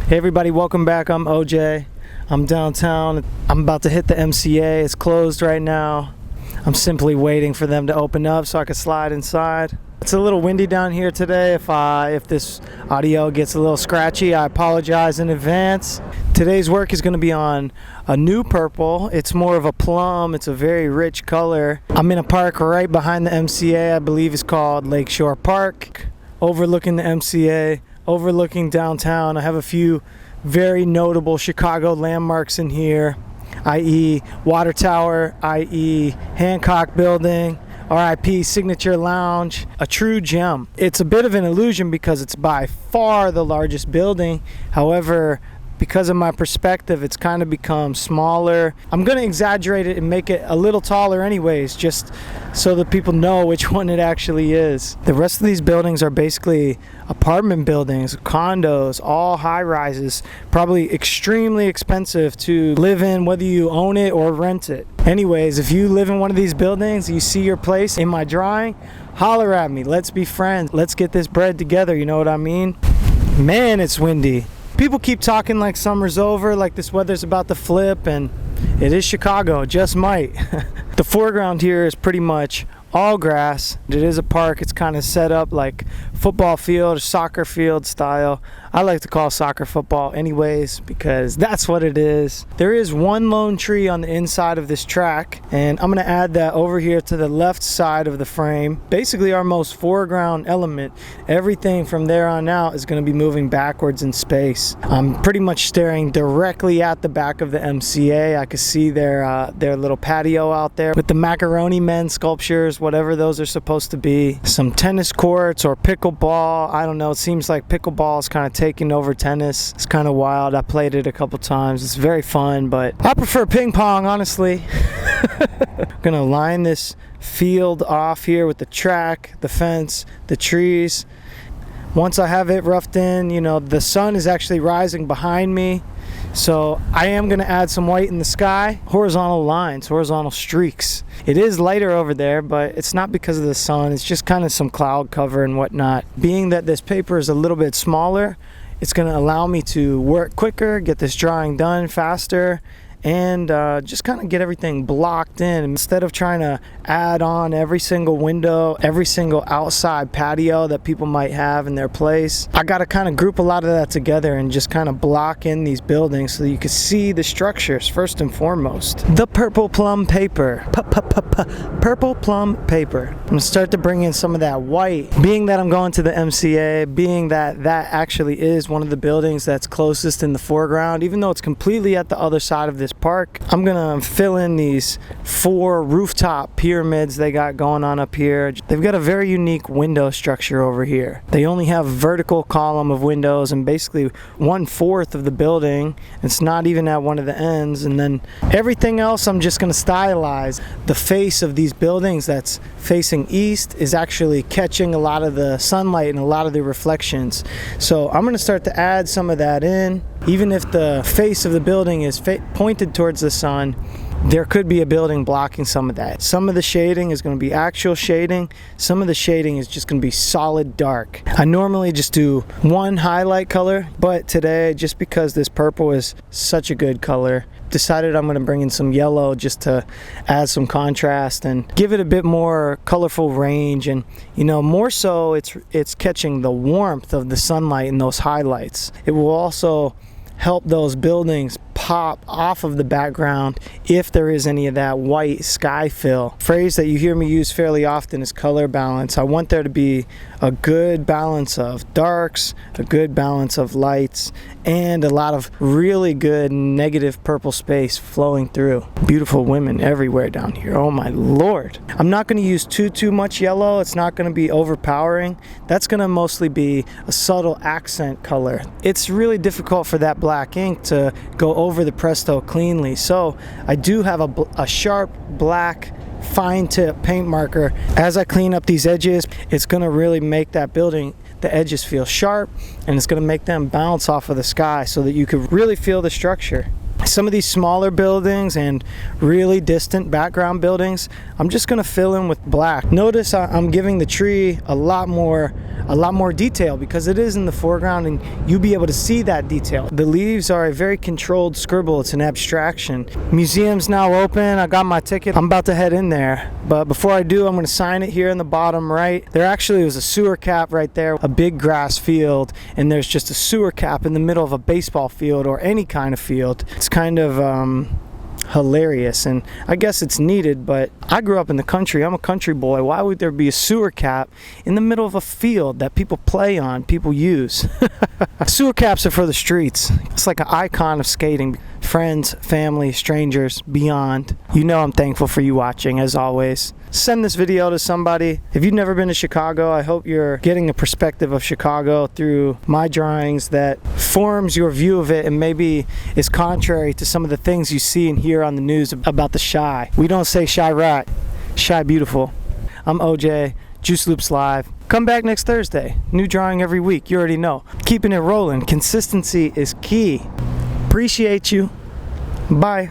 Hey everybody, welcome back. I'm OJ. I'm downtown. I'm about to hit the MCA. It's closed right now. I'm simply waiting for them to open up so I can slide inside. It's a little windy down here today. If this audio gets a little scratchy, I apologize in advance. Today's work is going to be on a new purple. It's more of a plum. It's a very rich color. I'm in a park right behind the MCA. I believe it's called Lakeshore Park, overlooking the MCA, overlooking downtown. I have a few very notable Chicago landmarks in here, i.e. Water Tower, i.e. Hancock Building, RIP Signature Lounge, a true gem. It's a bit of an illusion because it's by far the largest building. However, because of my perspective, it's kind of become smaller. I'm going to exaggerate it and make it a little taller anyways, just so that people know which one it actually is. The rest of these buildings are basically apartment buildings, condos, all high rises, probably extremely expensive to live in, whether you own it or rent it. Anyways, if you live in one of these buildings, you see your place in my drawing, holler at me. Let's be friends. Let's get this bread together, you know what I mean? Man, it's windy. People keep talking like summer's over, like this weather's about to flip, and it is Chicago, just might. The foreground here is pretty much all grass. It is a park. It's kind of set up like football field or soccer field style. I like to call soccer football anyways because that's what it is. There is one lone tree on the inside of this track, and I'm going to add that over here to the left side of the frame. Basically our most foreground element. Everything from there on out is going to be moving backwards in space. I'm pretty much staring directly at the back of the MCA. I could see their little patio out there with the Macaroni Men sculptures, whatever those are supposed to be. Some tennis courts or pickleball. I don't know. It seems like pickleball is kind of taking over tennis. It's kind of wild. I played it a couple times. It's very fun, but I prefer ping pong, honestly. I'm gonna line this field off here with the track, the fence, the trees. Once I have it roughed in, you know, the sun is actually rising behind me, so I am going to add some white in the sky. Horizontal lines, horizontal streaks. It is lighter over there, but it's not because of the sun. It's just kind of some cloud cover and whatnot. Being that this paper is a little bit smaller, it's going to allow me to work quicker, get this drawing done faster, and just kind of get everything blocked in. Instead of trying to add on every single window, every single outside patio that people might have in their place, I got to kind of group a lot of that together and just kind of block in these buildings so that you can see the structures first and foremost. The purple plum paper. Purple plum paper. I'm going to start to bring in some of that white. Being that I'm going to the MCA, being that that actually is one of the buildings that's closest in the foreground, even though it's completely at the other side of this park, I'm gonna fill in these 4 rooftop pyramids they got going on up here. They've got a very unique window structure over here. They only have a vertical column of windows and basically 1/4 of the building. It's not even at one of the ends, and then everything else I'm just gonna stylize. The face of these buildings that's facing east is actually catching a lot of the sunlight and a lot of the reflections. So I'm gonna start to add some of that in. Even if the face of the building is pointed towards the sun, there could be a building blocking some of that. Some of the shading is going to be actual shading. Some of the shading is just going to be solid dark. I normally just do one highlight color, but today, just because this purple is such a good color, decided I'm going to bring in some yellow just to add some contrast and give it a bit more colorful range. And you know, more so it's catching the warmth of the sunlight in those highlights. It will also help those buildings pop off of the background if there is any of that white sky fill. A phrase that you hear me use fairly often is color balance. I want there to be a good balance of darks, a good balance of lights, and a lot of really good negative purple space flowing through. Beautiful women everywhere down here. Oh my lord. I'm not going to use too much yellow. It's not going to be overpowering. That's going to mostly be a subtle accent color. It's really difficult for that black ink to go over the Presto cleanly, so I do have a sharp black fine tip paint marker. As I clean up these edges, it's going to really make that building, the edges, feel sharp, and it's going to make them bounce off of the sky so that you can really feel the structure. Some of these smaller buildings and really distant background buildings, I'm just gonna fill in with black. Notice I'm giving the tree a lot more detail because it is in the foreground and you'll be able to see that detail. The leaves are a very controlled scribble. It's an abstraction. Museum's now open. I got my ticket. I'm about to head in there. But before I do, I'm going to sign it here in the bottom right. There actually was a sewer cap right there, a big grass field, and there's just a sewer cap in the middle of a baseball field or any kind of field. It's kind of hilarious, and I guess it's needed, but I grew up in the country. I'm a country boy. Why would there be a sewer cap in the middle of a field that people play on, people use? Sewer caps are for the streets. It's like an icon of skating. Friends, family, strangers, beyond. You know I'm thankful for you watching, as always. Send this video to somebody. If you've never been to Chicago, I hope you're getting a perspective of Chicago through my drawings that forms your view of it and maybe is contrary to some of the things you see and hear on the news about the shy. We don't say shy rat, shy beautiful. I'm OJ, Juice Loops Live. Come back next Thursday. New drawing every week, you already know. Keeping it rolling. Consistency is key. Appreciate you. Bye.